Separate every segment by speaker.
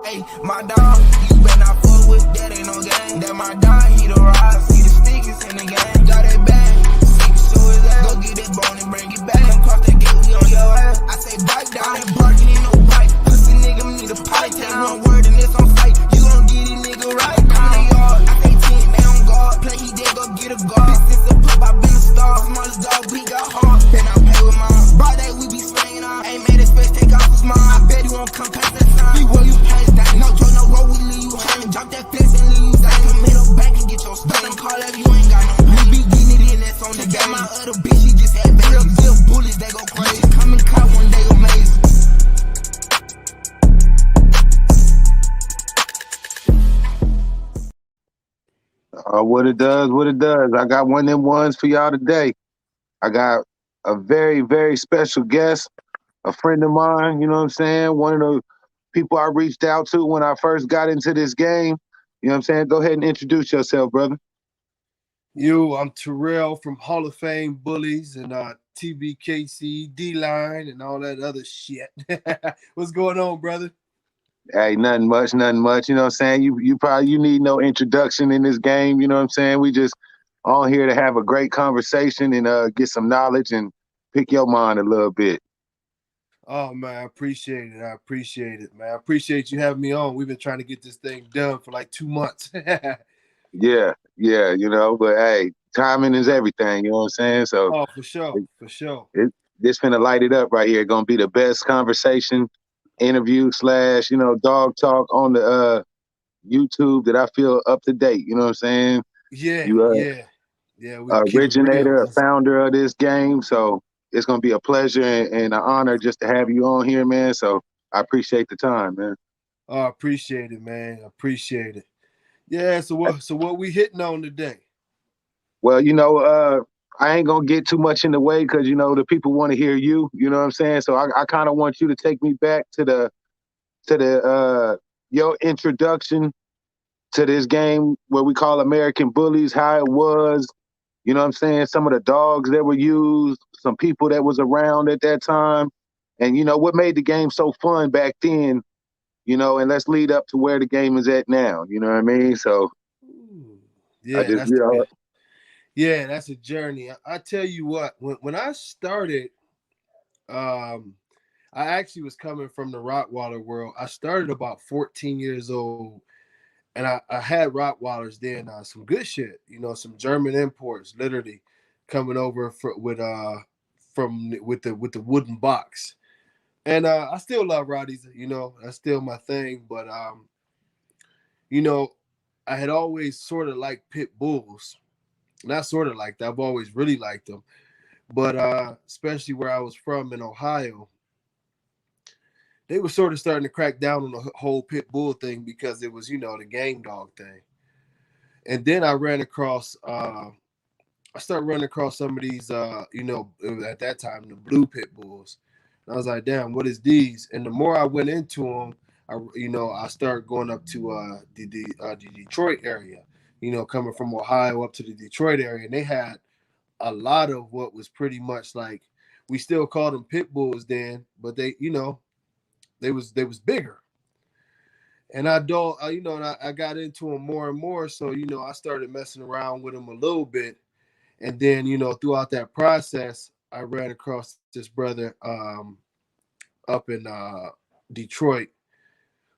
Speaker 1: Hey, my dog, you better not fuck with that, ain't no game. That my dog, he the rise, see the stickies in the game. Got that bag, see the show his ass. Go get that bone and bring it back. Come cross that gate, we on your ass. I say bike down, that barking ain't no bite. Pussy nigga need a pipe, take one word and it's on sight. You gon' get it nigga right. Come in the yard, I say 10, they on guard. Play he dead, go get a guard. This is a pop, I been a star. Smallest dog, we got hard. Then I pay with mine. Broad day, we be swinging on. Ain't made his face, take off his mind. I bet he won't come past that time. He will, you pass that. No joke, no roll, we leave you hanging. Drop that fence and leave you down. Come in the back and get your stuff. And call up, you ain't got no money. We be getting it in, that's on the game. My other bitch, she just had babies. Real bullies, they go crazy. Come and cut one day, amazing.
Speaker 2: What it does, what it does. I got one of them ones for y'all today. I got a very, very special guest, a friend of mine, you know what I'm saying? One of the people I reached out to when I first got into this game. You know what I'm saying? Go ahead and introduce yourself, brother.
Speaker 3: I'm Terrell from Hall of Fame Bullies and TBKC, D-Line, and all that other shit. What's going on, brother?
Speaker 2: Hey, nothing much, nothing much. You know what I'm saying? You need no introduction in this game. You know what I'm saying? We just on here to have a great conversation and get some knowledge and pick your mind a little bit.
Speaker 3: Oh, man, I appreciate it. I appreciate it, man. I appreciate you having me on. We've been trying to get this thing done for like 2 months.
Speaker 2: Yeah, you know, but hey, timing is everything, you know what I'm saying? So
Speaker 3: for sure, for sure.
Speaker 2: This finna light it up right here. Gonna be the best conversation, interview / dog talk on the YouTube that I feel up to date, you know what I'm saying?
Speaker 3: Yeah,
Speaker 2: yeah.
Speaker 3: We keep it
Speaker 2: Originator,
Speaker 3: real.
Speaker 2: a founder of this game, so it's gonna be a pleasure and an honor just to have you on here, man. So I appreciate the time, man.
Speaker 3: Oh, I appreciate it, man. I appreciate it. Yeah, so what we hitting on today?
Speaker 2: Well, I ain't gonna get too much in the way because the people want to hear you. You know what I'm saying? So I kind of want you to take me back to the your introduction to this game, what we call American Bullies, how it was. You know what I'm saying? Some of the dogs that were used, some people that was around at that time, and what made the game so fun back then. And let's lead up to where the game is at now. You know what I mean? So
Speaker 3: yeah, that's a journey. I tell you what, when I started, I actually was coming from the Rottweiler world. I started about 14 years old, and I had Rottweilers then, some good shit, some German imports, literally coming over with the wooden box. And I still love Rotties, that's still my thing. But I had always sort of liked pit bulls. Not sort of like that. I've always really liked them. But especially where I was from in Ohio, they were sort of starting to crack down on the whole pit bull thing because it was, the gang dog thing. And then I started running across some of these, at that time, the blue pit bulls. And I was like, damn, what is these? And the more I went into them, I started going up to the Detroit area, coming from Ohio up to the Detroit area. And they had a lot of what was pretty much like, we still called them pit bulls then, but they was bigger. And I got into them more and more. So, I started messing around with them a little bit. And then, throughout that process, I ran across this brother up in Detroit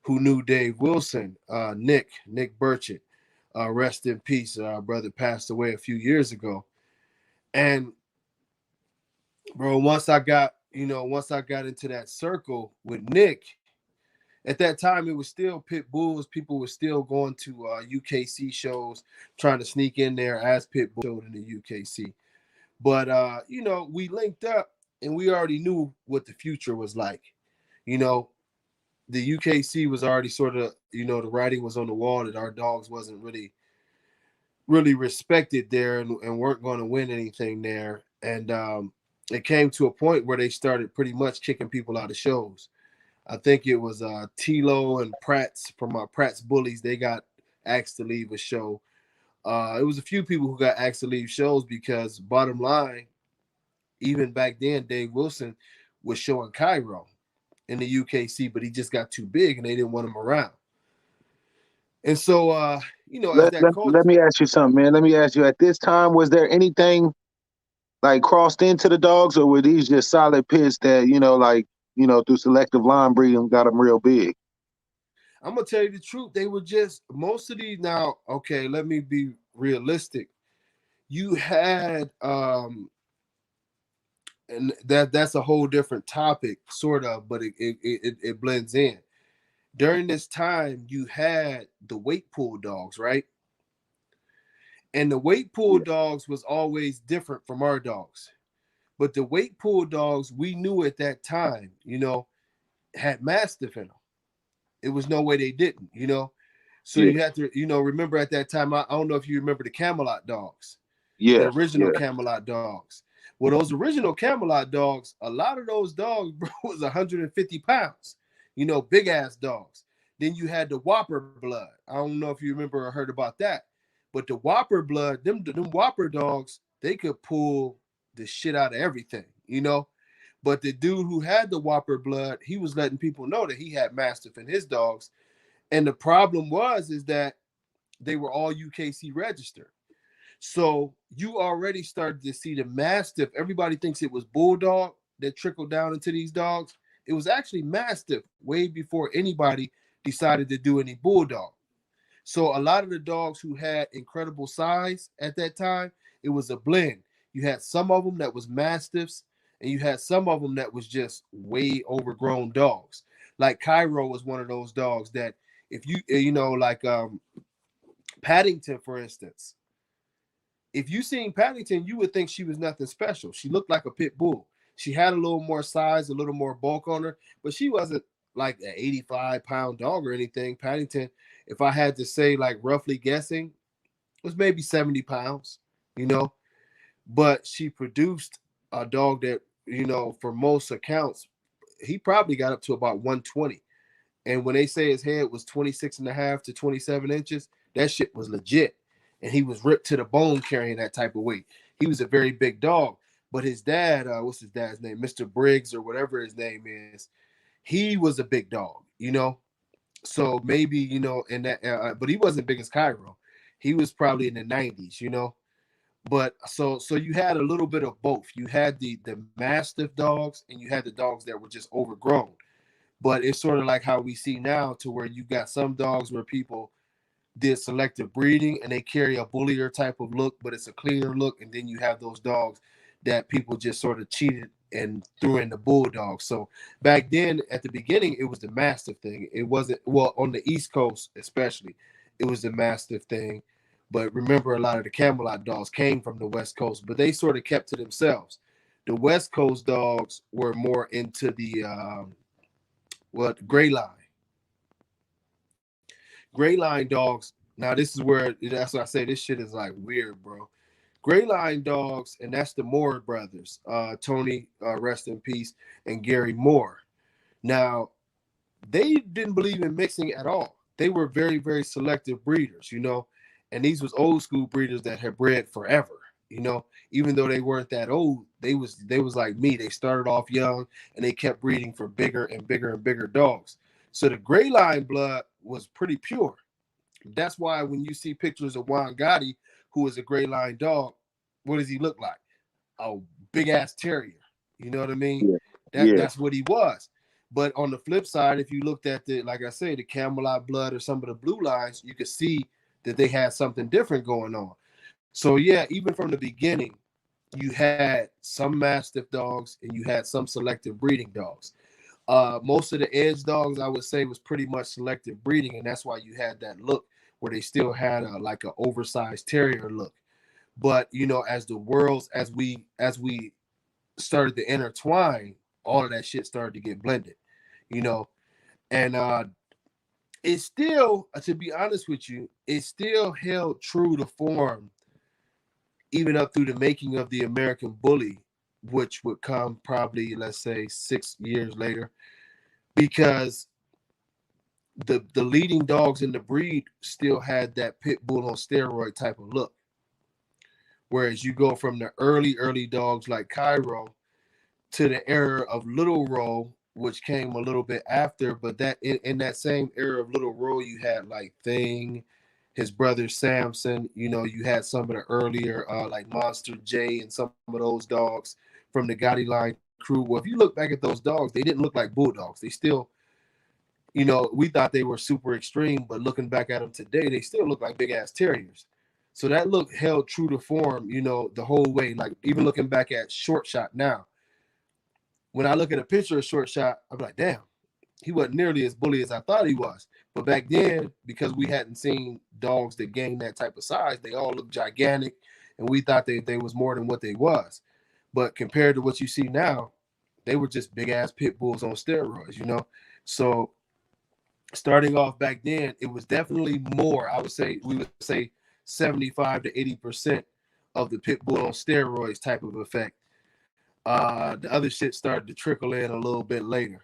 Speaker 3: who knew Dave Wilson, Nick Burchett. Rest in peace. Brother passed away a few years ago. And bro, once I got into that circle with Nick, at that time it was still pit bulls. People were still going to UKC shows, trying to sneak in there as pit bull in the UKC. But we linked up and we already knew what the future was like. The UKC was already sort of, the writing was on the wall that our dogs wasn't really respected there and weren't going to win anything there. And it came to a point where they started pretty much kicking people out of shows. I think it was Tilo and Pratt's from Pratt's Bullies. They got asked to leave a show. It was a few people who got asked to leave shows because, bottom line, even back then, Dave Wilson was showing Cairo. in the UKC, but he just got too big and they didn't want him around. And so, you know, as that coach,
Speaker 2: Let me ask you something, man. Let me ask you. At this time, was there anything like crossed into the dogs, or were these just solid pits that like through selective line breeding got them real big?
Speaker 3: I'm gonna tell you the truth. They were just most of these. Now, okay, let me be realistic. You had, and that's a whole different topic, sort of, but it blends in. During this time, you had the weight pool dogs, right? And the weight pool
Speaker 2: Yeah,
Speaker 3: dogs was always different from our dogs. But the weight pool dogs, we knew at that time, had mastiff in them. It was no way they didn't. So
Speaker 2: yeah,
Speaker 3: you had to, remember at that time, I don't know if you remember the Camelot dogs, the
Speaker 2: yeah,
Speaker 3: original
Speaker 2: yeah,
Speaker 3: Camelot dogs. Well, those original Camelot dogs, a lot of those dogs, bro, was 150 pounds, big ass dogs. Then you had the Whopper blood. I don't know if you remember or heard about that, but the Whopper blood, them Whopper dogs, they could pull the shit out of everything. But the dude who had the Whopper blood, he was letting people know that he had Mastiff in his dogs. And the problem is that they were all UKC registered. So you already started to see the Mastiff. Everybody thinks it was Bulldog that trickled down into these dogs. It was actually Mastiff way before anybody decided to do any Bulldog. So a lot of the dogs who had incredible size at that time, it was a blend. You had some of them that was Mastiffs, and you had some of them that was just way overgrown dogs. Like Cairo was one of those dogs that if like Paddington, for instance, if you seen Paddington, you would think she was nothing special. She looked like a pit bull. She had a little more size, a little more bulk on her, but she wasn't like an 85-pound dog or anything. Paddington, if I had to say, like roughly guessing, was maybe 70 pounds, you know. But she produced a dog that, for most accounts, he probably got up to about 120. And when they say his head was 26 and a half to 27 inches, that shit was legit. And he was ripped to the bone carrying that type of weight. He was a very big dog. But his dad, what's his dad's name? Mr. Briggs or whatever his name is, he was a big dog. So maybe, in that, but he wasn't big as Cairo. He was probably in the 90s. But so you had a little bit of both. You had the Mastiff dogs and you had the dogs that were just overgrown. But it's sort of like how we see now, to where you got some dogs where people did selective breeding and they carry a bullier type of look, but it's a cleaner look. And then you have those dogs that people just sort of cheated and threw in the bulldog. So back then, at the beginning, it was the Mastiff thing. It wasn't, well, on the East Coast especially, it was the Mastiff thing. But remember, a lot of the Camelot dogs came from the West Coast, but they sort of kept to themselves. The West Coast dogs were more into the gray line. Gray line dogs. Now this is where, that's what I say, this shit is like weird, bro. Gray line dogs, and that's the Moore brothers, Tony, rest in peace, and Gary Moore. Now, they didn't believe in mixing at all. They were very, very selective breeders. And these was old school breeders that had bred forever. Even though they weren't that old, they was like me. They started off young and they kept breeding for bigger and bigger and bigger dogs. So the gray line blood was pretty pure. That's why when you see pictures of Juan Gotti, who is a gray line dog, what does he look like? A big ass terrier. You know what I mean?
Speaker 2: yeah,
Speaker 3: That
Speaker 2: yeah.
Speaker 3: that's what he was. But on the flip side, if you looked at like I say, the Camelot blood or some of the blue lines, you could see that they had something different going on. So yeah, even from the beginning, you had some Mastiff dogs and you had some selective breeding dogs. Most of the edge dogs, I would say, was pretty much selective breeding, and that's why you had that look where they still had like an oversized terrier look. But as we started to intertwine, all of that shit started to get blended. You know, and it still, to be honest with you, it still held true to form even up through the making of the American Bully, which would come probably, let's say, 6 years later, because the leading dogs in the breed still had that pit bull on steroid type of look. Whereas you go from the early dogs like Cairo to the era of Little Row which came a little bit after, but that in that same era of Little Roll, you had like Thing, his brother Samson. You know, you had some of the earlier like Monster J and some of those dogs from the Gotti line crew. Well, if you look back at those dogs, they didn't look like bulldogs. They still, you know, we thought they were super extreme, but looking back at them today, they still look like big ass terriers. So that look held true to form, you know, the whole way. Like even looking back at Short Shot now, when I look at a picture of Short Shot, I'm like, damn, he wasn't nearly as bully as I thought he was. But back then, because we hadn't seen dogs that gained that type of size, they all looked gigantic, and we thought they was more than what they was. But compared to what you see now, they were just big ass pit bulls on steroids, you know. So starting off back then, it was definitely more. I would say we would say 75 to 80% of the pit bull on steroids type of effect. The other shit started to trickle in a little bit later.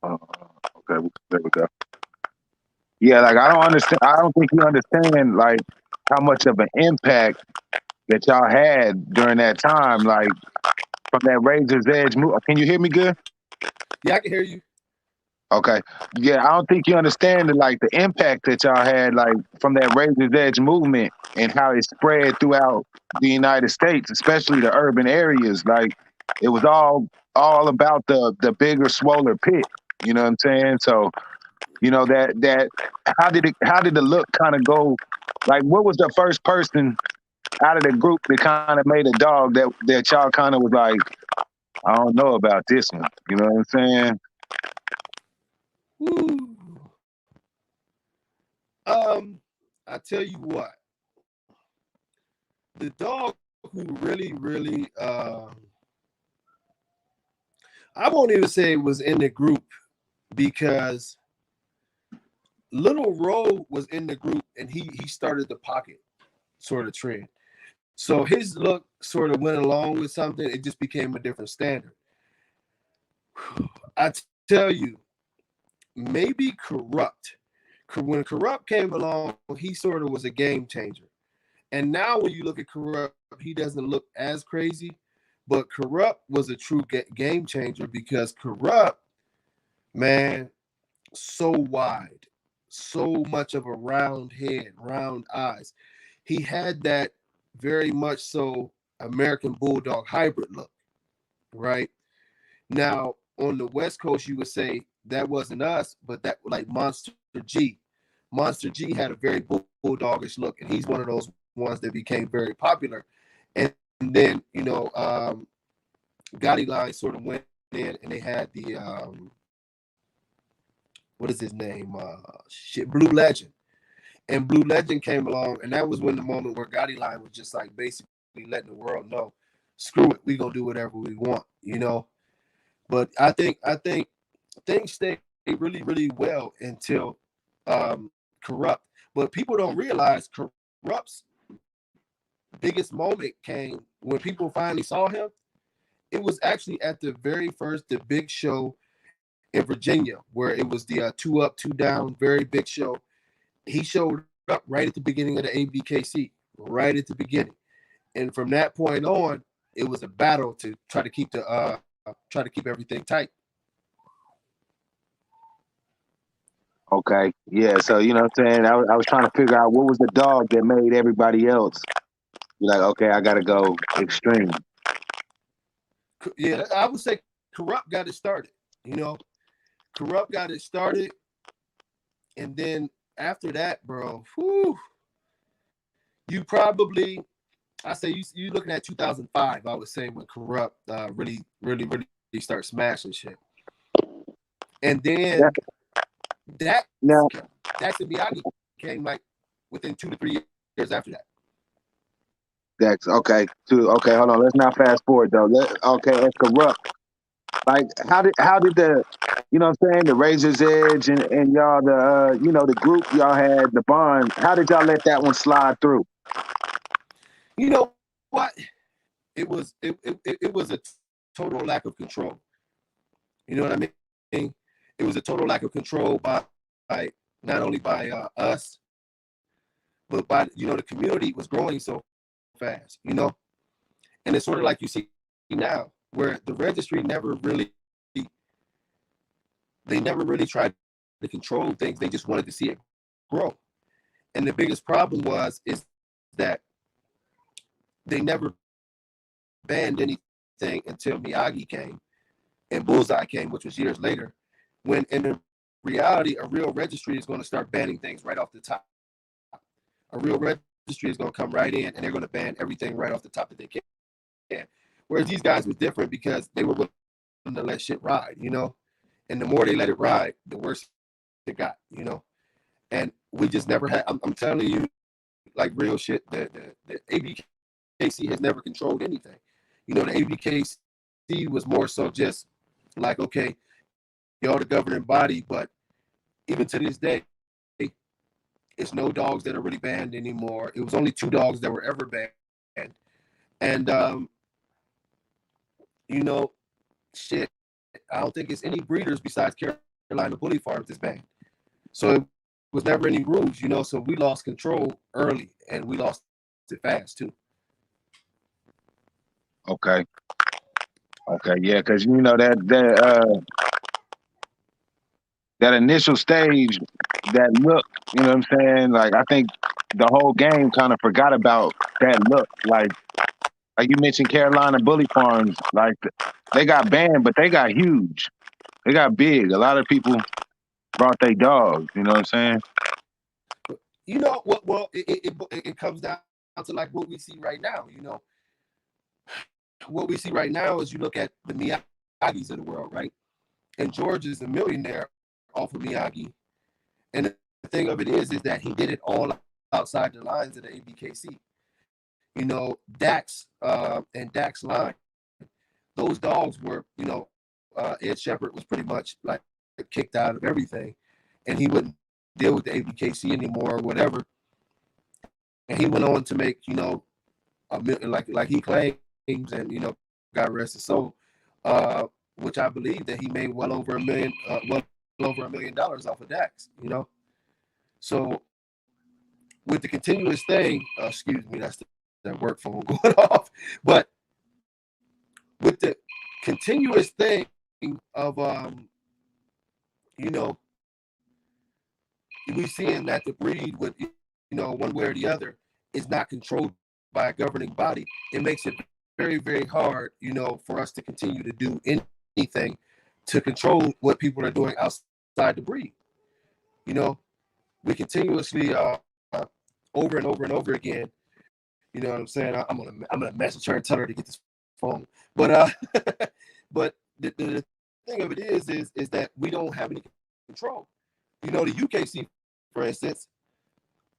Speaker 2: Okay, there we go. Yeah, like I don't understand. I don't think you understand like how much of an impact that y'all had during that time. Like from that Razor's Edge move. Can you hear me good?
Speaker 3: Yeah, I can hear you.
Speaker 2: Okay. Yeah, I don't think you understand like the impact that y'all had like from that Razor's Edge movement and how it spread throughout the United States, especially the urban areas. Like it was all about the bigger, swoller pit. You know what I'm saying? So, you know, that how did the look kind of go? Like what was the first person out of the group that kind of made a dog that y'all kind of was like, I don't know about this one. You know what I'm saying?
Speaker 3: Woo. I tell you what, the dog who really, I won't even say it was in the group because Little Roll was in the group and he started the pocket sort of trend. So his look sort of went along with something. It just became a different standard. I tell you, maybe Corrupt. When Corrupt came along, he sort of was a game changer. And now when you look at Corrupt, he doesn't look as crazy. But Corrupt was a true game changer because Corrupt, man, so wide, so much of a round head, round eyes. He had that very much so American Bulldog hybrid look, right? Now, on the West Coast, you would say that wasn't us, but that like Monster G. Monster G had a very bulldogish look, and he's one of those ones that became very popular. And then, you know, Gotti Line sort of went in and they had the, what is his name? Blue Legend. And Blue Legend came along, and that was when the moment where Gotti Line was just like basically letting the world know, screw it, we gonna do whatever we want, you know. But I think things stayed really well until Corrupt. But people don't realize Corrupt's biggest moment came when people finally saw him. It was actually at the very first the big show in Virginia, where it was the 2 Up, 2 Down, very big show. He showed up right at the beginning of the ABKC, right at the beginning, and from that point on, it was a battle to try to keep everything tight.
Speaker 2: Okay. Yeah. So, you know what I'm saying? I was trying to figure out what was the dog that made everybody else be like, okay, I got to go extreme.
Speaker 3: Yeah, I would say Corrupt got it started. You know, Corrupt got it started. And then after that, bro, you probably, I say you looking at 2005, I would say, when Corrupt really start smashing shit. And then that Miyagi came like within 2 to 3 years after that.
Speaker 2: That's okay. Okay, hold on. Let's not fast forward though. At Corrupt. Like how did the, you know what I'm saying, the Razor's Edge and y'all the group y'all had, the bond, how did y'all let that one slide through?
Speaker 3: You know what? It was a total lack of control. You know what I mean? It was a total lack of control by not only by us, but by, you know, the community was growing so fast, you know. And it's sort of like you see now, where the registry never really tried to control things. They just wanted to see it grow. And the biggest problem is that they never banned anything until Miyagi came and Bullseye came, which was years later. When in reality, a real registry is going to start banning things right off the top. A real registry is going to come right in and they're going to ban everything right off the top that they can. Whereas these guys were different because they were willing to let shit ride, you know? And the more they let it ride, the worse it got, you know? And we just never had, I'm telling you, like real shit, the ABKC has never controlled anything. You know, the ABKC was more so just like, okay, you're the governing body, but even to this day, it's no dogs that are really banned anymore. It was only 2 dogs that were ever banned. And, you know, shit, I don't think it's any breeders besides Carolina Bully Farms that's banned. So it was never any rules, you know, so we lost control early and we lost it fast too.
Speaker 2: Okay. Okay. Yeah. Cause you know that initial stage, that look, you know what I'm saying? Like, I think the whole game kind of forgot about that look. Like you mentioned Carolina Bully Farms, like they got banned, but they got huge. They got big. A lot of people brought their dogs, you know what I'm saying?
Speaker 3: You know what? Well, it comes down to like what we see right now. You know, what we see right now is you look at the Miyagis of the world, right? And George is a millionaire off of Miyagi. And the thing of it is that he did it all outside the lines of the ABKC. You know, Dax and Dax line, those dogs were, you know, Ed Shepard was pretty much like kicked out of everything, and he wouldn't deal with the ABKC anymore or whatever. And he went on to make, you know, like he claims, and you know, God rest his soul, which I believe that he made well over $1 million, off of Dax. You know, so with the continuous thing, excuse me, that's that work phone going off, but with the continuous thing of you know, we seeing that the breed with, you know, one way or the other is not controlled by a governing body. It makes it very, very hard, you know, for us to continue to do anything to control what people are doing outside the breed. You know, we continuously over and over and over again. You know what I'm saying? I'm gonna message her and tell her to get this phone. But but the thing of it is that we don't have any control. You know, the UKC, for instance,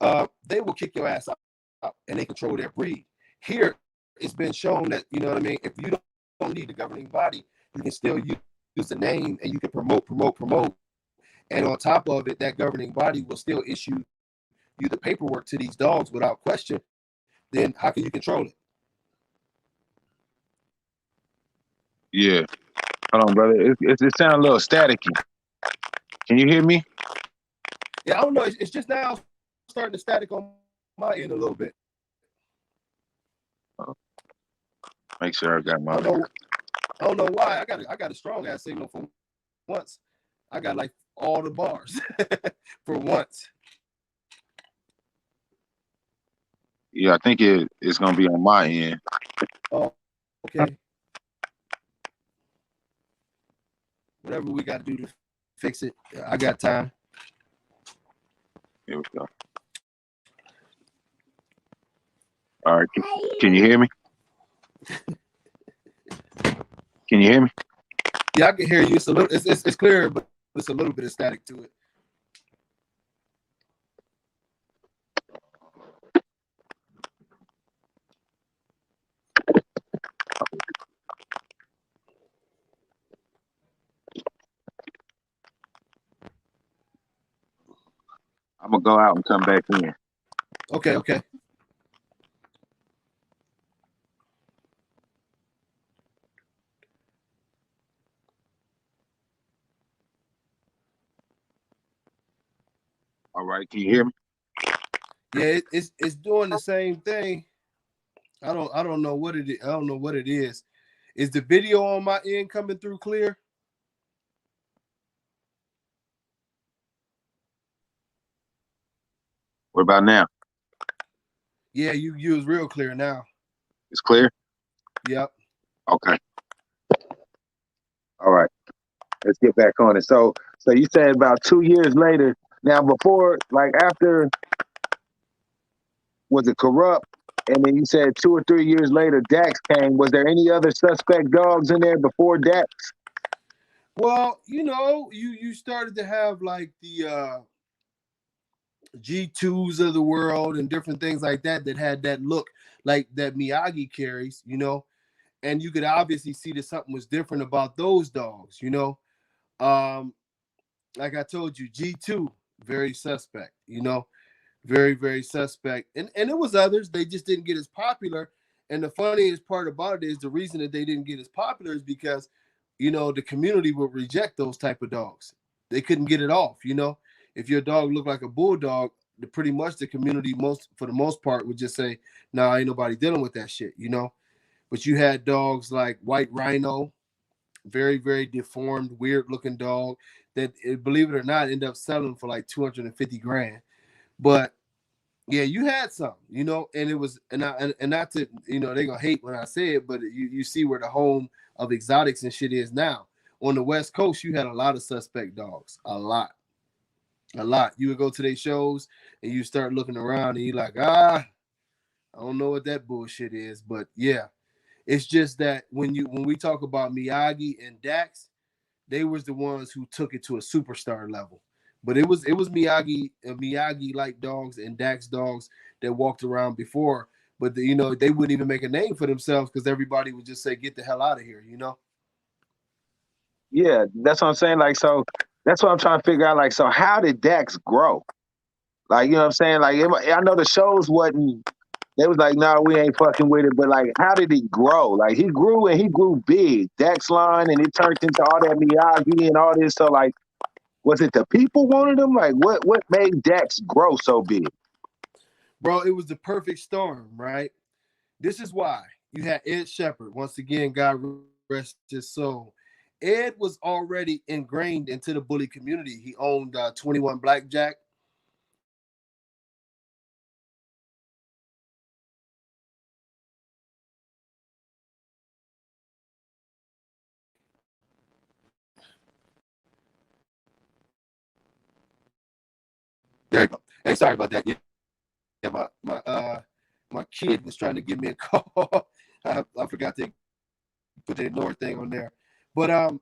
Speaker 3: they will kick your ass out and they control their breed. Here, it's been shown that, you know what I mean, if you don't need the governing body, you can still use the name and you can promote. And on top of it, that governing body will still issue you the paperwork to these dogs without question. Then how can you control it?
Speaker 2: Yeah. Hold on, brother. It sounds a little staticky. Can you hear me?
Speaker 3: Yeah, I don't know. It's just now starting to static on my end a little bit.
Speaker 2: Make sure I got my.
Speaker 3: I don't know why. I got a strong ass signal for once. I got like all the bars for once.
Speaker 2: Yeah, I think it's gonna be on my end.
Speaker 3: Oh, okay. Whatever we got to do to fix it, I got time.
Speaker 2: Here we go. All right. Can you hear me? Can you hear me?
Speaker 3: Yeah, I can hear you. It's a little. It's clear, but it's a little bit of static to it.
Speaker 2: I'm gonna go out and come back in.
Speaker 3: Okay, okay.
Speaker 2: All right. Can you hear me?
Speaker 3: Yeah, it's doing the same thing. I don't know what it is. I don't know what it is. Is the video on my end coming through clear?
Speaker 2: What about now?
Speaker 3: Yeah, you was real clear now.
Speaker 2: It's clear?
Speaker 3: Yep.
Speaker 2: Okay. All right. Let's get back on it. So you said about 2 years later. Now before, like after, was it Corrupt? And then you said 2 or 3 years later, Dax came. Was there any other suspect dogs in there before Dax?
Speaker 3: Well, you started to have like the G2s of the world and different things like that had that look like that Miyagi carries, and you could obviously see that something was different about those dogs. Like I told you, G2, very suspect, very, very suspect. And it was others, they just didn't get as popular. And the funniest part about it is the reason that they didn't get as popular is because, the community would reject those type of dogs. They couldn't get it off, If your dog looked like a bulldog, pretty much the community for the most part would just say, nah, ain't nobody dealing with that shit, But you had dogs like White Rhino, very, very deformed, weird looking dog that, believe it or not, ended up selling for like 250 grand. But yeah, you had some, and it was, and not to, they gonna hate when I say it, but you see where the home of exotics and shit is now. On the West Coast, you had a lot of suspect dogs, a lot. You would go to their shows and you start looking around and you're like, I don't know what that bullshit is, but yeah, it's just that when we talk about Miyagi and Dax, they was the ones who took it to a superstar level. But it was Miyagi like dogs and Dax dogs that walked around before, but they wouldn't even make a name for themselves because everybody would just say, "Get the hell out of here,"
Speaker 2: Yeah, that's what I'm saying. Like, so that's what I'm trying to figure out. Like, so how did Dax grow? Like, you know what I'm saying? Like, I know the shows wasn't. They was like, no, we ain't fucking with it. But like, how did he grow? Like, he grew and he grew big. Dax line, and it turned into all that Miyagi and all this. So like, was it the people wanted him? Like, what made Dax grow so big?
Speaker 3: Bro, it was the perfect storm, right? This is why you had Ed Shepherd. Once again, God rest his soul. Ed was already ingrained into the bully community. He owned 21 Blackjack. There you go. Hey, sorry about that. Yeah, my kid was trying to give me a call. I forgot to put the ignore thing on there. But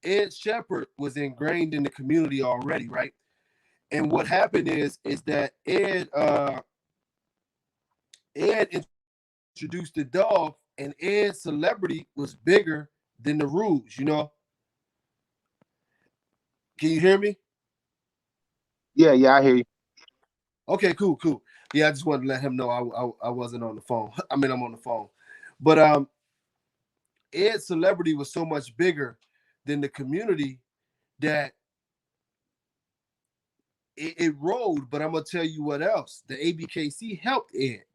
Speaker 3: Ed Shepherd was ingrained in the community already, right? And what happened is that Ed introduced the dog, and Ed's celebrity was bigger than the Rouge. Can you hear me?
Speaker 2: Yeah, I hear you.
Speaker 3: Okay, cool. Yeah, I just wanted to let him know I wasn't on the phone. I mean, I'm on the phone. But Ed's celebrity was so much bigger than the community that it rolled. But I'm gonna tell you what else. The ABKC helped Ed.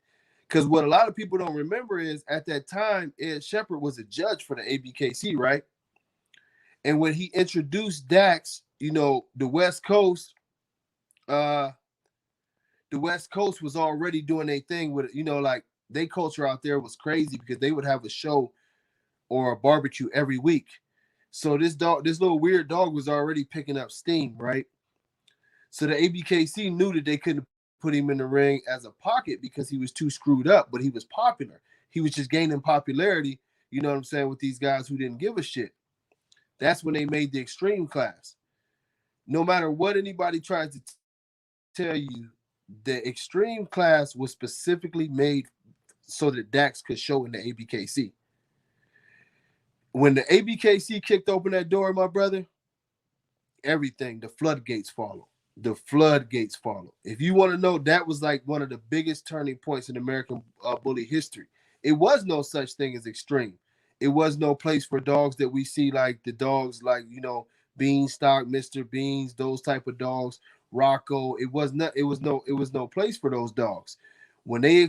Speaker 3: Because what a lot of people don't remember is at that time, Ed Shepherd was a judge for the ABKC, right? And when he introduced Dax, the West Coast, was already doing a thing with, like their culture out there was crazy because they would have a show or a barbecue every week. So this little weird dog was already picking up steam, right? So the ABKC knew that they couldn't put him in the ring as a pocket because he was too screwed up, but he was popular. He was just gaining popularity, you know what I'm saying, with these guys who didn't give a shit. That's when they made the extreme class. No matter what anybody tries to tell you, the extreme class was specifically made so that Dax could show in the ABKC. When the ABKC kicked open that door, my brother, everything, the floodgates follow. The floodgates follow. If you want to know, that was like one of the biggest turning points in American bully history. It was no such thing as extreme. It was no place for dogs that we see, like the dogs like, Beanstalk, Mr. Beans, those type of dogs, Rocco. It was no place for those dogs. When they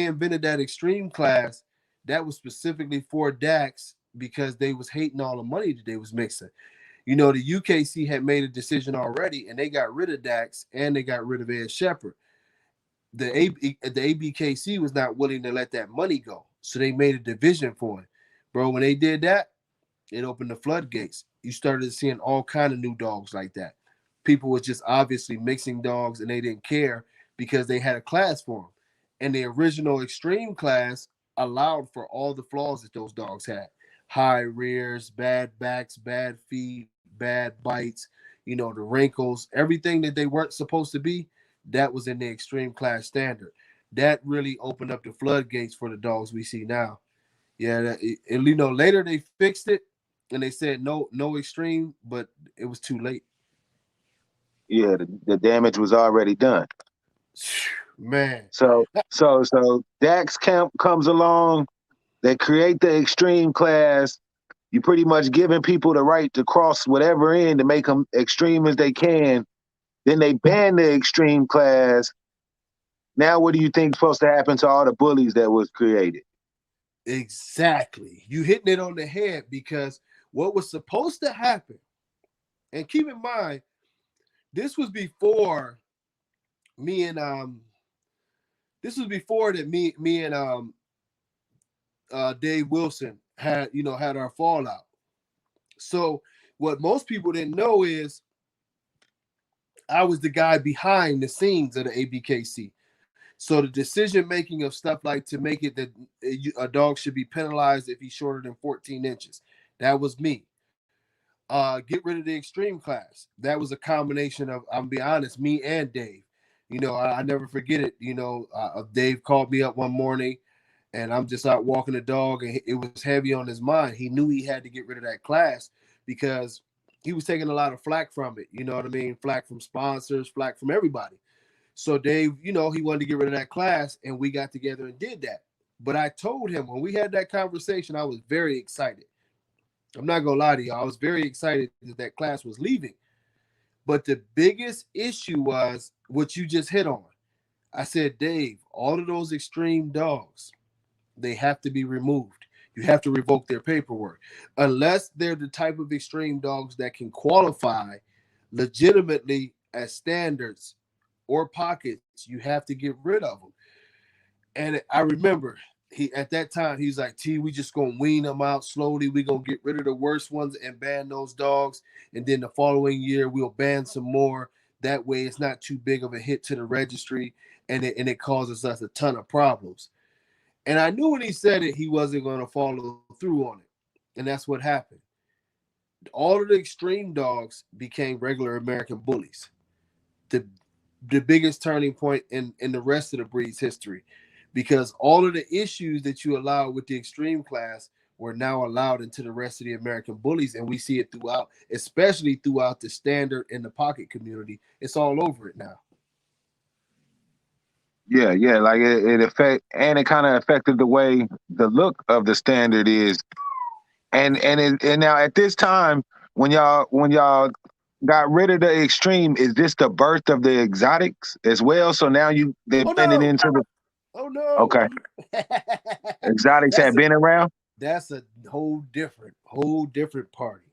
Speaker 3: invented that extreme class, that was specifically for Dax because they was hating all the money that they was mixing. You know, the UKC had made a decision already, and they got rid of Dax and they got rid of Ed Shepherd. The ABKC was not willing to let that money go, so they made a division for it, bro. When they did that, it opened the floodgates. You started seeing all kind of new dogs like that. People was just obviously mixing dogs, and they didn't care because they had a class for them. And the original extreme class allowed for all the flaws that those dogs had: high rears, bad backs, bad feet, bad bites. You know, the wrinkles, everything that they weren't supposed to be. That was in the extreme class standard. That really opened up the floodgates for the dogs we see now. Yeah, and you know, later they fixed it and they said no extreme, but it was too late.
Speaker 2: Yeah, the damage was already done.
Speaker 3: Man.
Speaker 2: So Dax Camp comes along. They create the extreme class. You pretty much giving people the right to cross whatever end to make them extreme as they can. Then they ban the extreme class. Now, what do you think is supposed to happen to all the bullies that was created?
Speaker 3: Exactly. You hitting it on the head, because what was supposed to happen, and keep in mind, this was before me and this was before that me and Dave Wilson had our fallout. So what most people didn't know is I was the guy behind the scenes of the ABKC. So the decision making of stuff like to make it that a dog should be penalized if he's shorter than 14 inches, that was me. Get rid of the extreme class. That was a combination of, I'm be honest, me and Dave. You know, I never forget it. You know, Dave called me up one morning, and I'm just out walking the dog, and it was heavy on his mind. He knew he had to get rid of that class because he was taking a lot of flack from it. You know what I mean? Flack from sponsors, flack from everybody. So Dave, you know, he wanted to get rid of that class, and we got together and did that. But I told him when we had that conversation, I was very excited. I'm not gonna lie to you, I was very excited that that class was leaving. But the biggest issue was what you just hit on. I said, Dave, all of those extreme dogs, they have to be removed. You have to revoke their paperwork. Unless they're the type of extreme dogs that can qualify legitimately as standards or pockets, you have to get rid of them. And I remember he at that time he's like, T, we just gonna wean them out slowly. We gonna get rid of the worst ones and ban those dogs, and then the following year we'll ban some more. That way it's not too big of a hit to the registry, and it causes us a ton of problems. And I knew when he said it, he wasn't going to follow through on it. And that's what happened. All of the extreme dogs became regular American bullies. The biggest turning point in the rest of the breed's history, because all of the issues that you allowed with the extreme class were now allowed into the rest of the American bullies. And we see it throughout, especially throughout the standard and the pocket community. It's all over it now.
Speaker 2: Yeah, yeah, like it kind of affected the way the look of the standard is, and now at this time when y'all got rid of the extreme, is this the birth of the exotics as well? So now they're
Speaker 3: Oh
Speaker 2: blending
Speaker 3: no!
Speaker 2: into the
Speaker 3: Oh no!
Speaker 2: okay exotics have been around.
Speaker 3: That's a whole different party.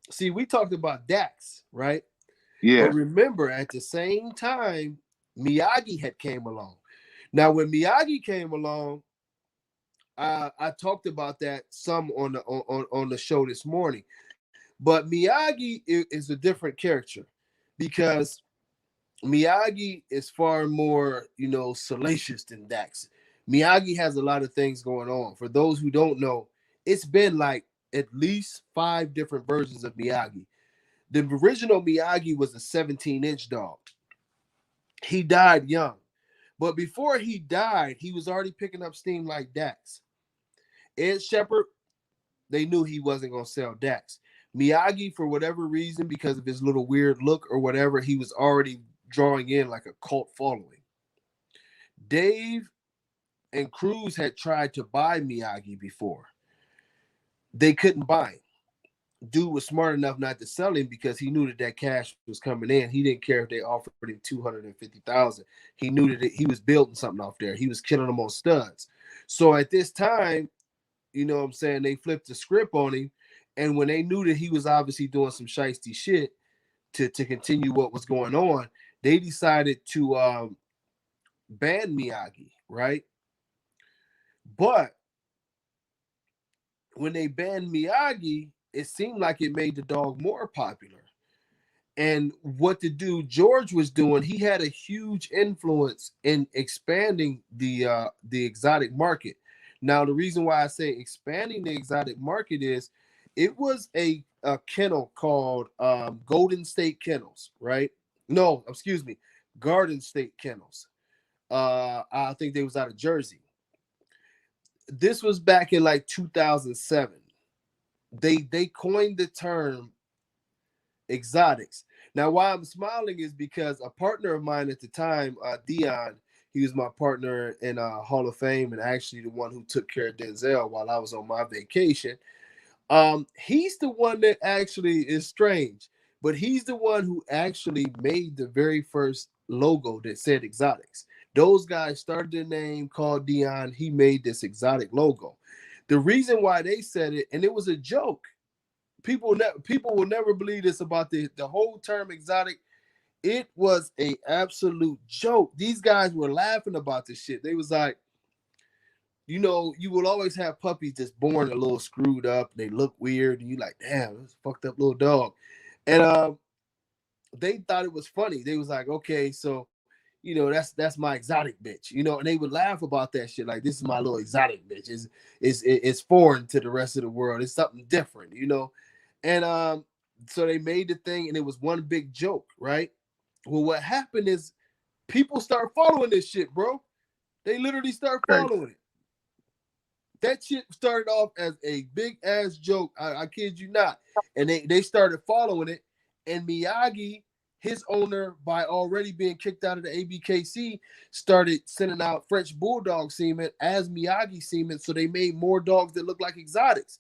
Speaker 3: See, we talked about Dax, right?
Speaker 2: Yeah,
Speaker 3: But remember, at the same time, Miyagi had came along. Now, when Miyagi came along, I talked about that some on the show this morning. But Miyagi is a different character because Miyagi is far more, salacious than Dax. Miyagi has a lot of things going on. For those who don't know, it's been like at least 5 different versions of Miyagi. The original Miyagi was a 17-inch dog. He died young. But before he died, he was already picking up steam like Dax. Ed Shepherd, they knew he wasn't going to sell Dax. Miyagi, for whatever reason, because of his little weird look or whatever, he was already drawing in like a cult following. Dave and Cruz had tried to buy Miyagi before. They couldn't buy him. dude was smart enough not to sell him because he knew that that cash was coming in. He didn't care if they offered him 250,000. He knew that he was building something off there. He was killing them on studs. So at this time, you know what I'm saying, they flipped the script on him. And when they knew that he was obviously doing some shiesty shit to continue what was going on, they decided to ban Miyagi, right? But when they banned Miyagi, it seemed like it made the dog more popular. And what the dude George was doing, he had a huge influence in expanding the exotic market. Now, the reason why I say expanding the exotic market is it was a kennel called Golden State Kennels, right? No, excuse me, Garden State Kennels. I think they was out of Jersey. This was back in like 2007. They coined the term exotics. Now, why I'm smiling is because a partner of mine at the time, Dion, he was my partner in Hall of Fame and actually the one who took care of Denzel while I was on my vacation. He's the one that actually is strange, but he's the one who actually made the very first logo that said exotics. Those guys started the name called Dion. He made this exotic logo. The reason why they said it, and it was a joke. People will never believe this about the whole term exotic. It was a absolute joke. These guys were laughing about this shit. They was like, you know, you will always have puppies that's born a little screwed up. They look weird, and you like, damn, this fucked up little dog. And they thought it was funny. They was like, okay, so you know, that's my exotic bitch, you know, and they would laugh about that shit. Like, this is my little exotic bitch. It's foreign to the rest of the world. It's something different, you know. And so they made the thing, and it was one big joke, right? Well, what happened is people start following this shit, bro. They literally start following it. That shit started off as a big ass joke. I kid you not. And they started following it. And Miyagi, his owner, by already being kicked out of the ABKC, started sending out French Bulldog semen as Miyagi semen. So they made more dogs that look like exotics.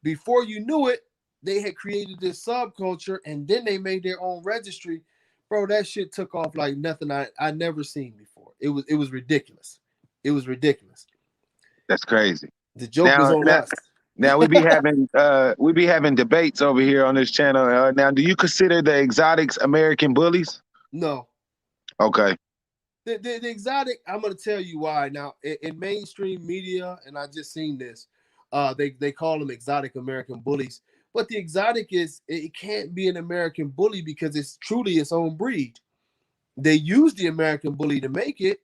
Speaker 3: Before you knew it, they had created this subculture, and then they made their own registry. Bro, that shit took off like nothing I never seen before. It was ridiculous. It was ridiculous.
Speaker 2: That's crazy.
Speaker 3: The joke was on us.
Speaker 2: Now we be having debates over here on this channel. Now, do you consider the exotics American bullies?
Speaker 3: No.
Speaker 2: Okay.
Speaker 3: The exotic, I'm gonna tell you why. Now, in mainstream media, and I just seen this, they call them exotic American bullies. But the exotic it can't be an American bully because it's truly its own breed. They use the American bully to make it,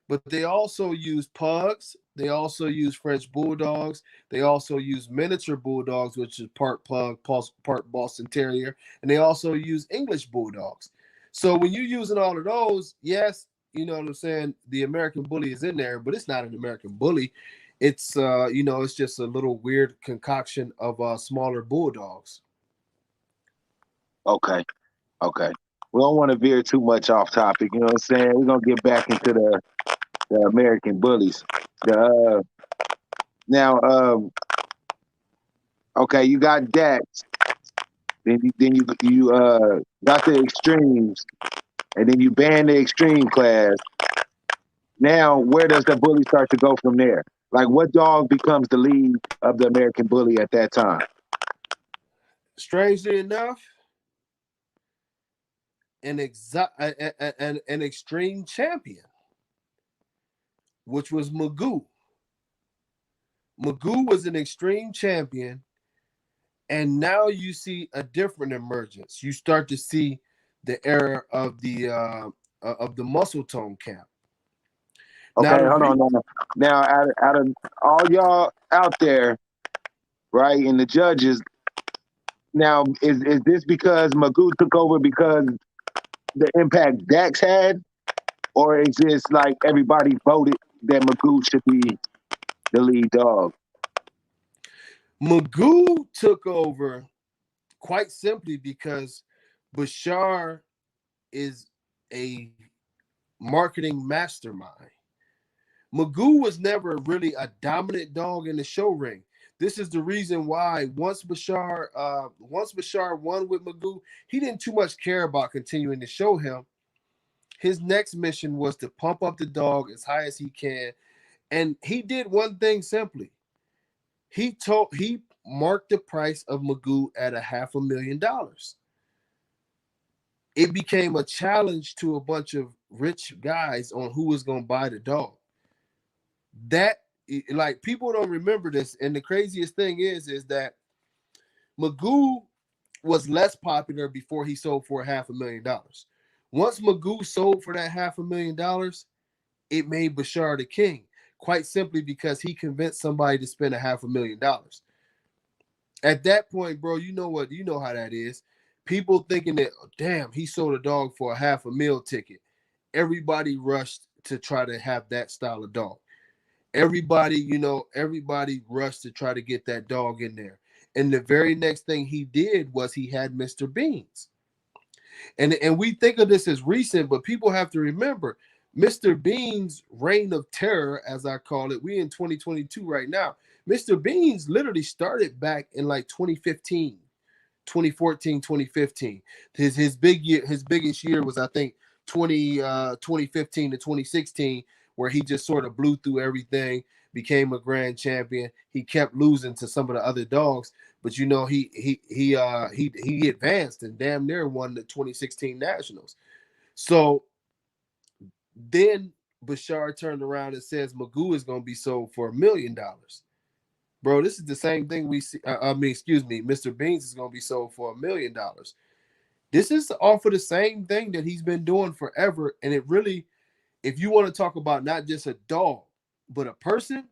Speaker 3: but they also use pugs. They also use French bulldogs. They also use miniature bulldogs, which is part pug, part Boston Terrier, and they also use English bulldogs. So when you're using all of those, yes, you know what I'm saying, the American bully is in there, but it's not an American bully. It's you know, it's just a little weird concoction of smaller bulldogs.
Speaker 2: Okay. We don't want to veer too much off topic. You know what I'm saying? We're gonna get back into the American bullies. Now, okay, you got Dax. Then you got the extremes, and then you ban the extreme class. Now, where does the bully start to go from there? Like, what dog becomes the lead of the American bully at that time?
Speaker 3: Strangely enough, an extreme champion, which was Magoo. Magoo was an extreme champion, and now you see a different emergence. You start to see the era of the muscle tone camp.
Speaker 2: Okay, hold on. Now, out of all y'all out there, right, and the judges, now is this because Magoo took over because the impact Dax had, or is this like everybody voted that Magoo should be the lead dog?
Speaker 3: Magoo took over quite simply because Bashar is a marketing mastermind. Magoo was never really a dominant dog in the show ring. This is the reason why once Bashar won with Magoo, he didn't too much care about continuing to show him. His next mission was to pump up the dog as high as he can. And he did one thing simply. He marked the price of Magoo at $500,000. It became a challenge to a bunch of rich guys on who was going to buy the dog. That, like, people don't remember this, and the craziest thing is that Magoo was less popular before he sold for $500,000. Once Magoo sold for that $500,000, it made Bashar the king, quite simply because he convinced somebody to spend $500,000. At that point, bro, you know how that is. People thinking that, oh, damn, he sold a dog for a $500,000 ticket. Everybody rushed to try to have that style of dog. Everybody rushed to try to get that dog in there. And the very next thing he did was he had Mr. Beans. And we think of this as recent, but people have to remember Mr. Beans' reign of terror, as I call it. We in 2022 right now. Mr. Beans literally started back in like 2015, 2014, 2015. His biggest year was, I think, 2015 to 2016, where he just sort of blew through everything, became a grand champion. He kept losing to some of the other dogs, but he advanced and damn near won the 2016 Nationals. So then Bashar turned around and says Magoo is going to be sold for $1 million. Bro, this is the same thing we see. Mr. Beans is going to be sold for $1 million. This is off of the same thing that he's been doing forever. And it really, if you want to talk about not just a dog, but a person,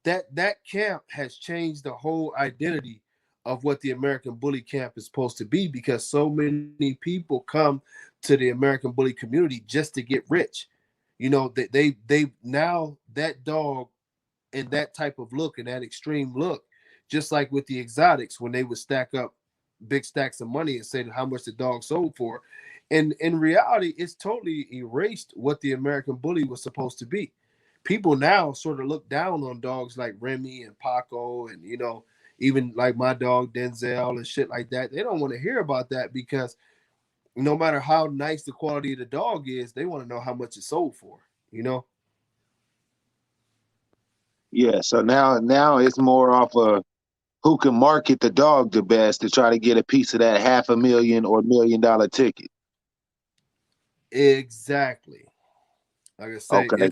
Speaker 3: that camp has changed the whole identity of what the American Bully camp is supposed to be, because so many people come to the American Bully community just to get rich. They now that dog and that type of look and that extreme look, just like with the exotics, when they would stack up big stacks of money and say how much the dog sold for. And in reality, it's totally erased what the American Bully was supposed to be. People now sort of look down on dogs like Remy and Paco and, even like my dog Denzel and shit like that. They don't want to hear about that, because no matter how nice the quality of the dog is, they want to know how much it sold for,
Speaker 2: Yeah, so now it's more off of who can market the dog the best to try to get a piece of that $500,000 or $1 million ticket.
Speaker 3: Exactly. Like I say,
Speaker 2: Okay.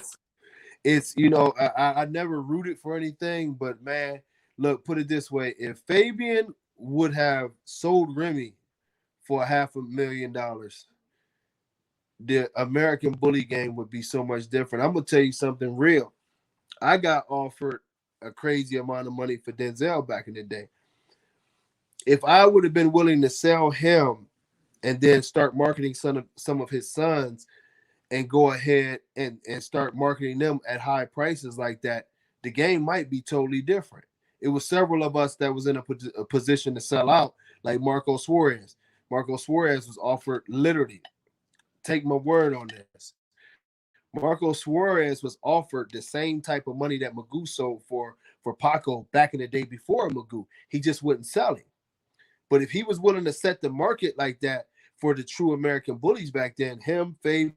Speaker 3: it's I never rooted for anything, but man, look, put it this way: if Fabian would have sold Remy for $500,000, the American Bully game would be so much different. I'm gonna tell you something real. I got offered a crazy amount of money for Denzel back in the day. If I would have been willing to sell him and then start marketing some of his sons and go ahead and start marketing them at high prices like that, the game might be totally different. It was several of us that was in a position to sell out, like Marco Suarez. Marco Suarez was offered, literally, take my word on this, Marco Suarez was offered the same type of money that Magoo sold for Paco back in the day before Magoo. He just wouldn't sell it. But if he was willing to set the market like that for the true American Bullies back then, him, Fabian,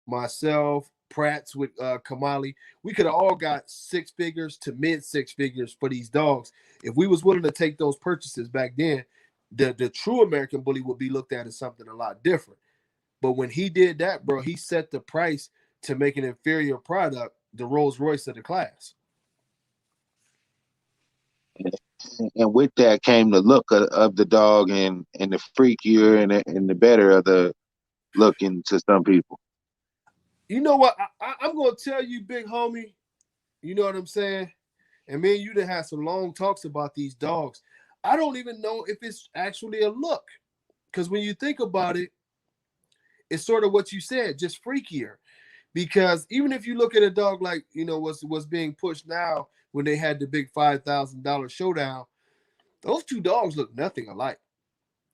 Speaker 3: myself, Pratt's with Kamali, we could have all got six figures to mid six figures for these dogs. If we was willing to take those purchases back then, the true American Bully would be looked at as something a lot different. But when he did that, bro, he set the price to make an inferior product the Rolls Royce of the class.
Speaker 2: And with that came the look of the dog and the freakier and the better of the looking to some people.
Speaker 3: You know what? I'm going to tell you, big homie, you know what I'm saying? And me and you done had some long talks about these dogs. I don't even know if it's actually a look. Because when you think about it, it's sort of what you said, just freakier. Because even if you look at a dog like, what's being pushed now when they had the big $5,000 showdown, those two dogs look nothing alike.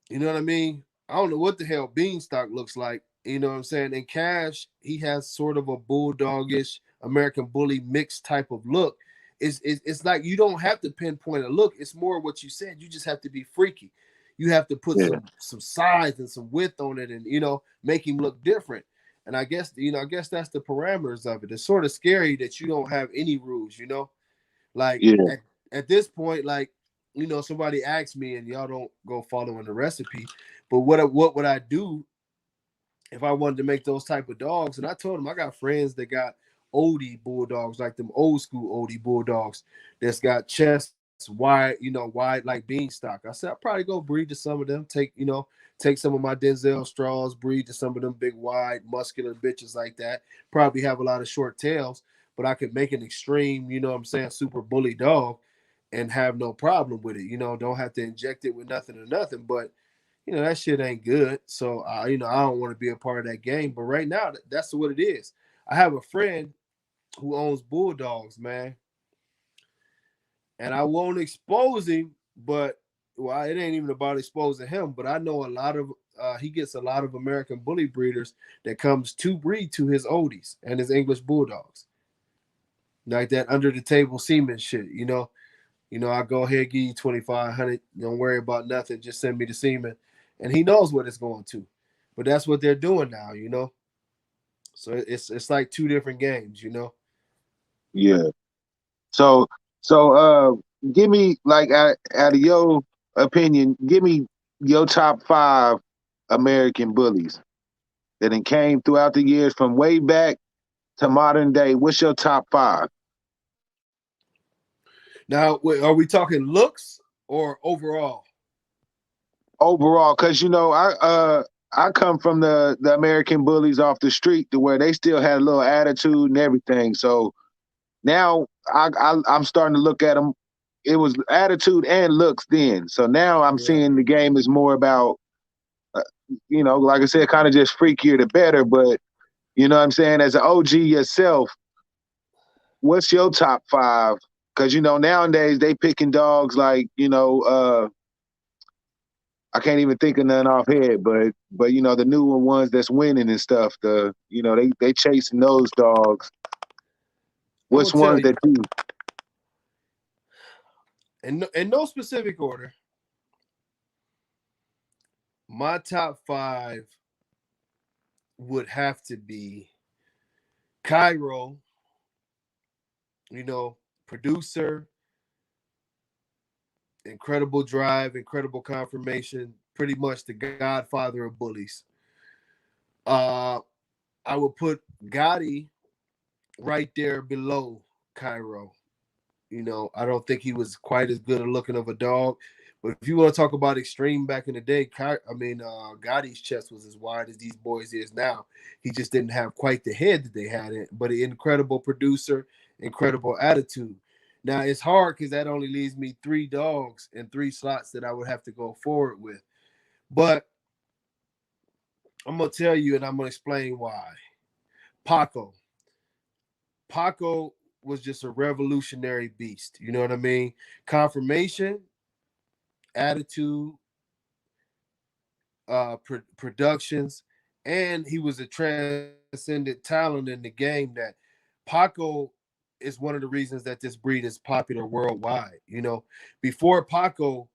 Speaker 3: You know what I mean? I don't know what the hell Beanstalk looks like. You know what I'm saying? And Cash, he has sort of a bulldogish American Bully mixed type of look. It's like you don't have to pinpoint a look. It's more what you said. You just have to be freaky. You have to put
Speaker 2: Yeah.
Speaker 3: some size and some width on it, and make him look different. And I guess that's the parameters of it. It's sort of scary that you don't have any rules. Like
Speaker 2: Yeah.
Speaker 3: at this point, like somebody asked me, and y'all don't go following the recipe, but what would I do if I wanted to make those type of dogs? And I told them I got friends that got oldie bulldogs, like them old school oldie bulldogs that's got chests wide, wide like beanstalk. I said I'd probably go breed to some of them, take some of my Denzel straws, breed to some of them big, wide, muscular bitches like that. Probably have a lot of short tails, but I could make an extreme, super bully dog and have no problem with it. Don't have to inject it with nothing or nothing. But that shit ain't good. So I don't want to be a part of that game. But right now, that's what it is. I have a friend who owns bulldogs, man, and I won't expose him, but well, it ain't even about exposing him. But I know a lot of he gets a lot of American bully breeders that comes to breed to his oldies and his English bulldogs, like that under the table semen shit. I go ahead, give you 2,500. Don't worry about nothing. Just send me the semen, and he knows what it's going to. But that's what they're doing now. So it's like two different games.
Speaker 2: Yeah. So give me like out of your opinion, give me your top 5 American bullies that then came throughout the years from way back to modern day. What's your top 5?
Speaker 3: Now, are we talking looks or overall?
Speaker 2: Overall, because I come from the American bullies off the street to where they still had a little attitude and everything. So now I'm starting to look at them. It was attitude and looks then. So now I'm
Speaker 3: Yeah.
Speaker 2: seeing the game is more about, like I said, kind of just freakier the better. But you know what I'm saying? As an OG yourself, what's your top 5? Because nowadays they picking dogs like I can't even think of none off head, but the newer ones that's winning and stuff. They chasing those dogs.
Speaker 3: I'm gonna
Speaker 2: Which
Speaker 3: tell
Speaker 2: ones
Speaker 3: you,
Speaker 2: that you?
Speaker 3: in no specific order, my top 5 would have to be Cairo, producer, incredible drive, incredible confirmation, pretty much the godfather of bullies. Uh, I would put Gotti right there below Cairo. I don't think he was quite as good a looking of a dog. But if you want to talk about extreme back in the day, Gotti's chest was as wide as these boys is now. He just didn't have quite the head that they had, but an incredible producer, incredible attitude. Now it's hard because that only leaves me 3 dogs and 3 slots that I would have to go forward with. But I'm gonna tell you, and I'm gonna explain why. Paco. Paco was just a revolutionary beast. You know what I mean? Confirmation, attitude, productions, and he was a transcendent talent in the game. That Paco is one of the reasons that this breed is popular worldwide. Before Paco,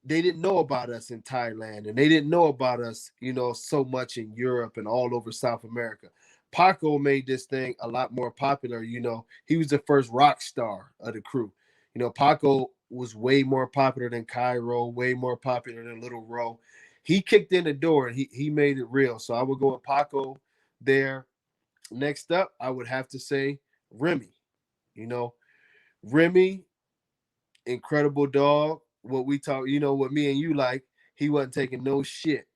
Speaker 3: they didn't know about us in Thailand, and they didn't know about us, so much in Europe and all over South America. Paco made this thing a lot more popular. He was the first rock star of the crew. Paco was way more popular than Cairo, way more popular than Little Row. He kicked in the door and he made it real. So I would go with Paco there. Next up, I would have to say Remy. Remy, incredible dog. What we talk, what me and you like, he wasn't taking no shit.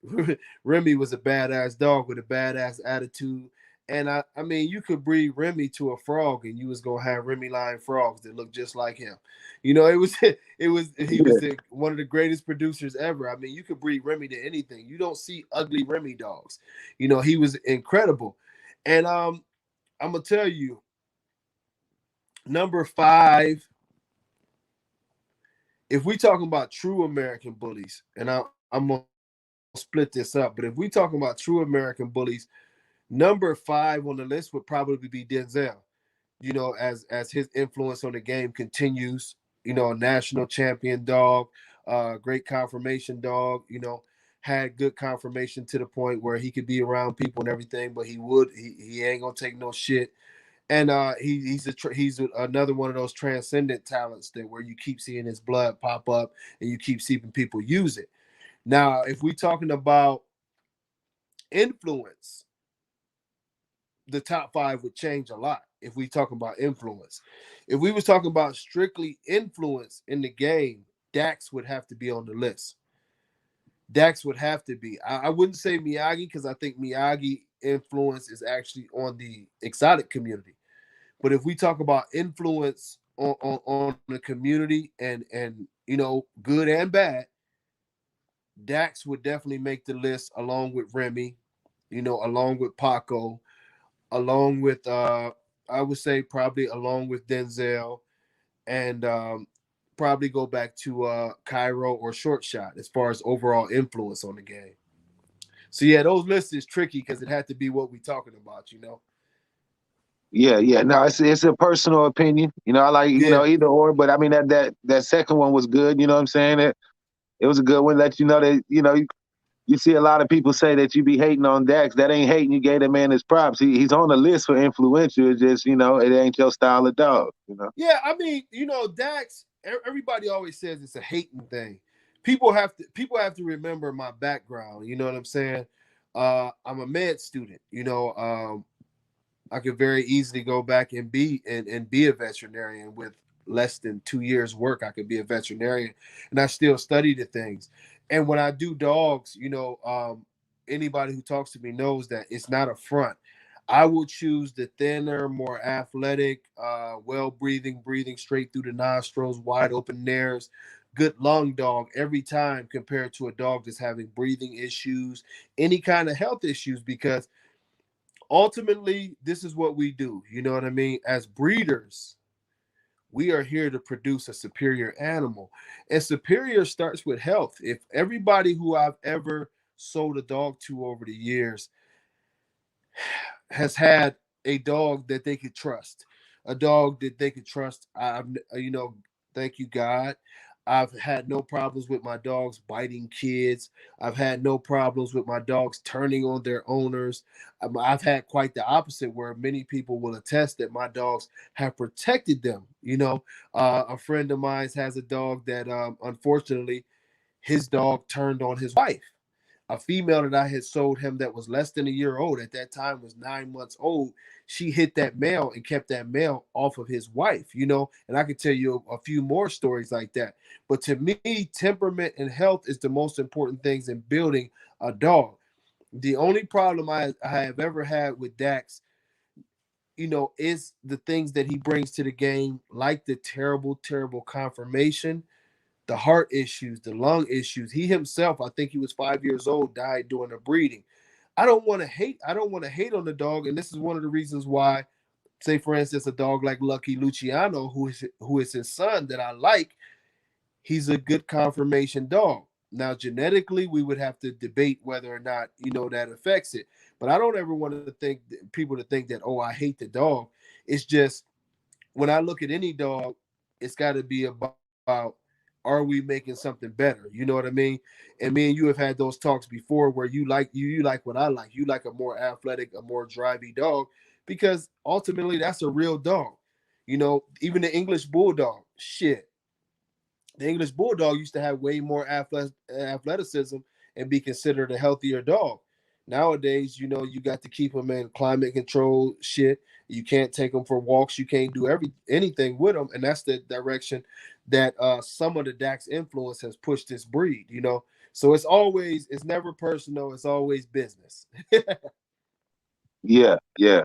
Speaker 3: Remy was a badass dog with a badass attitude. And I mean, you could breed Remy to a frog, and you was gonna have Remy line frogs that look just like him. It was he was one of the greatest producers ever. I mean, you could breed Remy to anything. You don't see ugly Remy dogs. He was incredible. And I'm gonna tell you, number 5. If we talking about true American bullies, and I'm gonna split this up, but if we talking about true American bullies, Number 5 on the list would probably be Denzel. As his influence on the game continues, a national champion dog, great conformation dog, had good conformation to the point where he could be around people and everything, but he ain't gonna take no shit. And he's another one of those transcendent talents that where you keep seeing his blood pop up and you keep seeing people use it. Now, if we talking about influence, the top 5 would change a lot. If we talk about influence, if we was talking about strictly influence in the game, Dax would have to be on the list. Dax would have to be. I wouldn't say Miyagi because I think Miyagi influence is actually on the exotic community. But if we talk about influence on the community and good and bad, Dax would definitely make the list along with Remy, along with Paco, along with I would say probably along with Denzel, and probably go back to Cairo or Short Shot as far as overall influence on the game. So yeah, those lists is tricky because it had to be what we talking about.
Speaker 2: Yeah, yeah. No, it's a personal opinion. I like
Speaker 3: Yeah,
Speaker 2: either or, but I mean that second one was good. You know what I'm saying? It was a good one. Let you know that you see a lot of people say that you be hating on Dax. That ain't hating. You gave the man his props. He's on the list for influential. It's just it ain't your style of dog.
Speaker 3: yeah. I mean, Dax. Everybody always says it's a hating thing. People have to remember my background. You know what I'm saying? I'm a med student. I could very easily go back and be a veterinarian with less than 2 years work. I could be a veterinarian, and I still study the things. And when I do dogs, anybody who talks to me knows that it's not a front. I will choose the thinner, more athletic, breathing straight through the nostrils, wide open nares, good lung dog every time compared to a dog that's having breathing issues, any kind of health issues, because ultimately, this is what we do. You know what I mean? As breeders, we are here to produce a superior animal. And superior starts with health. If everybody who I've ever sold a dog to over the years has had a dog that they could trust, a dog that they could trust. Thank you, God. I've had no problems with my dogs biting kids. I've had no problems with my dogs turning on their owners. I've had quite the opposite, where many people will attest that my dogs have protected them. A friend of mine has a dog that, unfortunately, his dog turned on his wife. A female that I had sold him that was less than a year old at that time, was 9 months old. She hit that male and kept that male off of his wife, and I could tell you a few more stories like that. But to me, temperament and health is the most important things in building a dog. The only problem I have ever had with Dax, is the things that he brings to the game, like the terrible, terrible conformation, the heart issues, the lung issues. He himself, I think he was 5 years old, died during a breeding. I don't want to hate. I don't want to hate on the dog, and this is one of the reasons why, say for instance, a dog like Lucky Luciano, who is his son that I like, he's a good conformation dog. Now, genetically, we would have to debate whether or not that affects it. But I don't ever want to think people to think that, oh, I hate the dog. It's just, when I look at any dog, it's got to be about, are we making something better? You know what I mean? And me and you have had those talks before, where you like what I like. You like a more athletic, a more drivey dog, because ultimately that's a real dog. Even the English bulldog, shit. The English bulldog used to have way more athleticism and be considered a healthier dog. Nowadays, you got to keep them in climate control shit. You can't take them for walks. You can't do anything with them, and that's the direction that some of the Dax influence has pushed this breed. So it's never personal. It's always business.
Speaker 2: Yeah, yeah,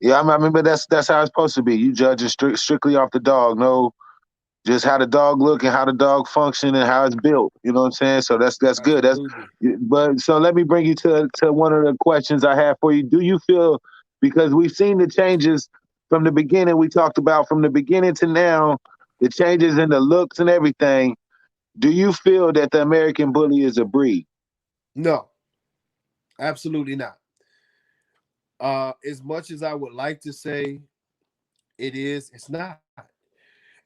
Speaker 2: yeah. I mean, but that's how it's supposed to be. You judge it strictly off the dog. No, just how the dog look and how the dog function and how it's built. You know what I'm saying? So that's good.
Speaker 3: Absolutely.
Speaker 2: But so let me bring you to one of the questions I have for you. Do you feel, because we've seen the changes from the beginning, we talked about from the beginning to now, the changes in the looks and everything. Do you feel that the American Bully is a breed?
Speaker 3: No, absolutely not. As much as I would like to say it is, it's not.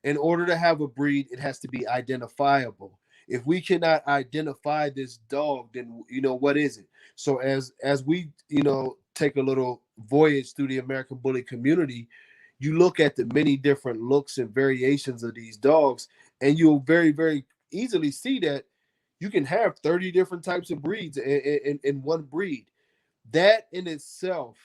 Speaker 3: In order to have a breed, it has to be identifiable. If we cannot identify this dog, then what is it? So as we take a little voyage through the American Bully community, you look at the many different looks and variations of these dogs, and you'll very very easily see that you can have 30 different types of breeds in one breed. That in itself,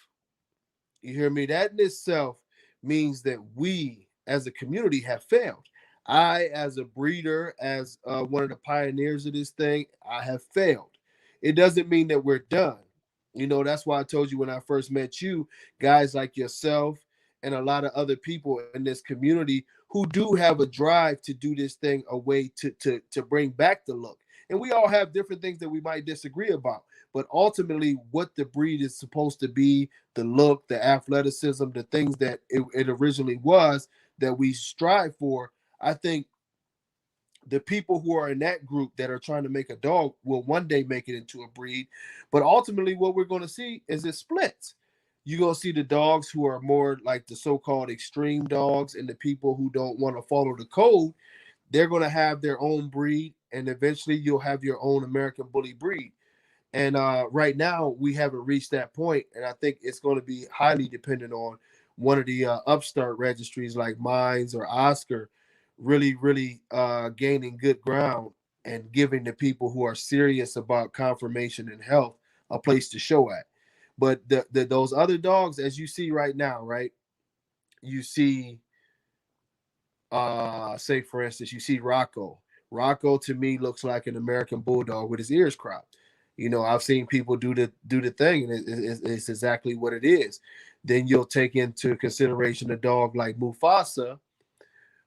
Speaker 3: you hear me? That in itself means that we as a community have failed. I, as a breeder, as one of the pioneers of this thing, I have failed. It doesn't mean that we're done. That's why I told you when I first met you, guys like yourself and a lot of other people in this community who do have a drive to do this thing a way to bring back the look. And we all have different things that we might disagree about. But ultimately, what the breed is supposed to be, the look, the athleticism, the things that it originally was that we strive for, I think the people who are in that group that are trying to make a dog will one day make it into a breed. But ultimately, what we're going to see is it splits. You're going to see the dogs who are more like the so-called extreme dogs, and the people who don't want to follow the code, they're going to have their own breed, and eventually you'll have your own American Bully breed. And right now, we haven't reached that point, and I think it's going to be highly dependent on one of the upstart registries like Mines or Oscar really, really gaining good ground and giving the people who are serious about conformation and health a place to show at. But those other dogs, as you see right now, right? You see, say for instance, you see Rocco. Rocco to me looks like an American Bulldog with his ears cropped. I've seen people do the thing, and it's exactly what it is. Then you'll take into consideration a dog like Mufasa,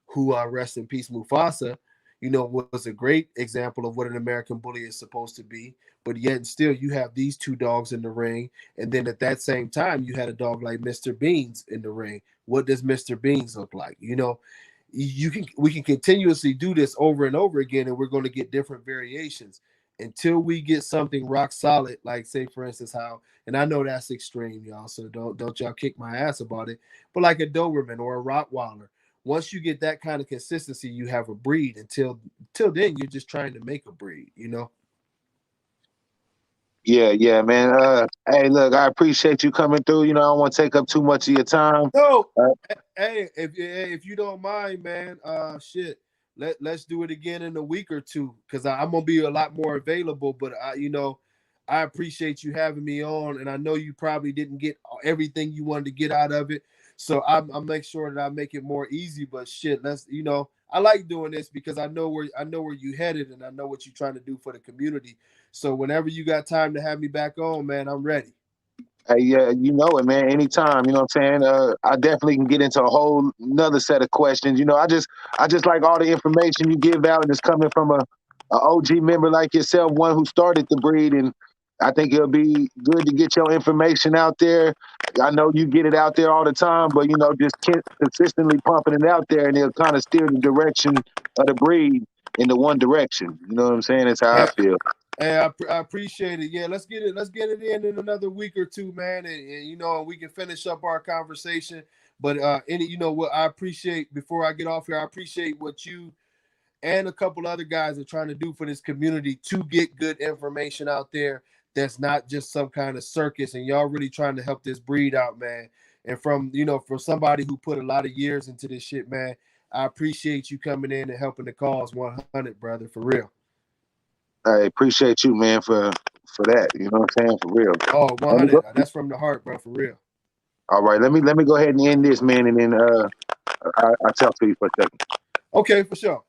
Speaker 3: who rest in peace, Mufasa, was a great example of what an American Bully is supposed to be. But yet and still, you have these two dogs in the ring. And then at that same time, you had a dog like Mr. Beans in the ring. What does Mr. Beans look like? We can continuously do this over and over again, and we're going to get different variations until we get something rock solid, like say for instance how, and I know that's extreme, y'all, so don't y'all kick my ass about it, but like a Doberman or a Rottweiler, once you get that kind of consistency, you have a breed. Until then, you're just trying to make a breed.
Speaker 2: Yeah, man. Hey, look, I appreciate you coming through. I don't want to take up too much of your time.
Speaker 3: No, hey, if you don't mind, man, shit, let's do it again in a week or two, because I'm gonna be a lot more available. But I appreciate you having me on, and I know you probably didn't get everything you wanted to get out of it. So I'll make sure that I make it more easy. But shit, let's I like doing this because I know where you headed, and I know what you're trying to do for the community. So whenever you got time to have me back on, man, I'm ready.
Speaker 2: Hey, yeah, you know it, man. Anytime, you know what I'm saying? I definitely can get into a whole another set of questions. I just like all the information you give out, and it's coming from a OG member like yourself, one who started the breed, and I think it'll be good to get your information out there. I know you get it out there all the time, but just consistently pumping it out there, and it'll kind of steer the direction of the breed in the one direction. You know what I'm saying? That's how I feel.
Speaker 3: Hey, I appreciate it. Yeah, let's get it in another week or two, man, and we can finish up our conversation. But what I appreciate, before I get off here, I appreciate what you and a couple other guys are trying to do for this community to get good information out there. That's not just some kind of circus, and y'all really trying to help this breed out, man. And from somebody who put a lot of years into this shit, man, I appreciate you coming in and helping the cause 100, brother, for real.
Speaker 2: I appreciate you, man, for that. You know what I'm saying? For real.
Speaker 3: Oh, 100. That's from the heart, bro, for real.
Speaker 2: All right, let me go ahead and end this, man, and then I'll talk to you for a second.
Speaker 3: Okay, for sure.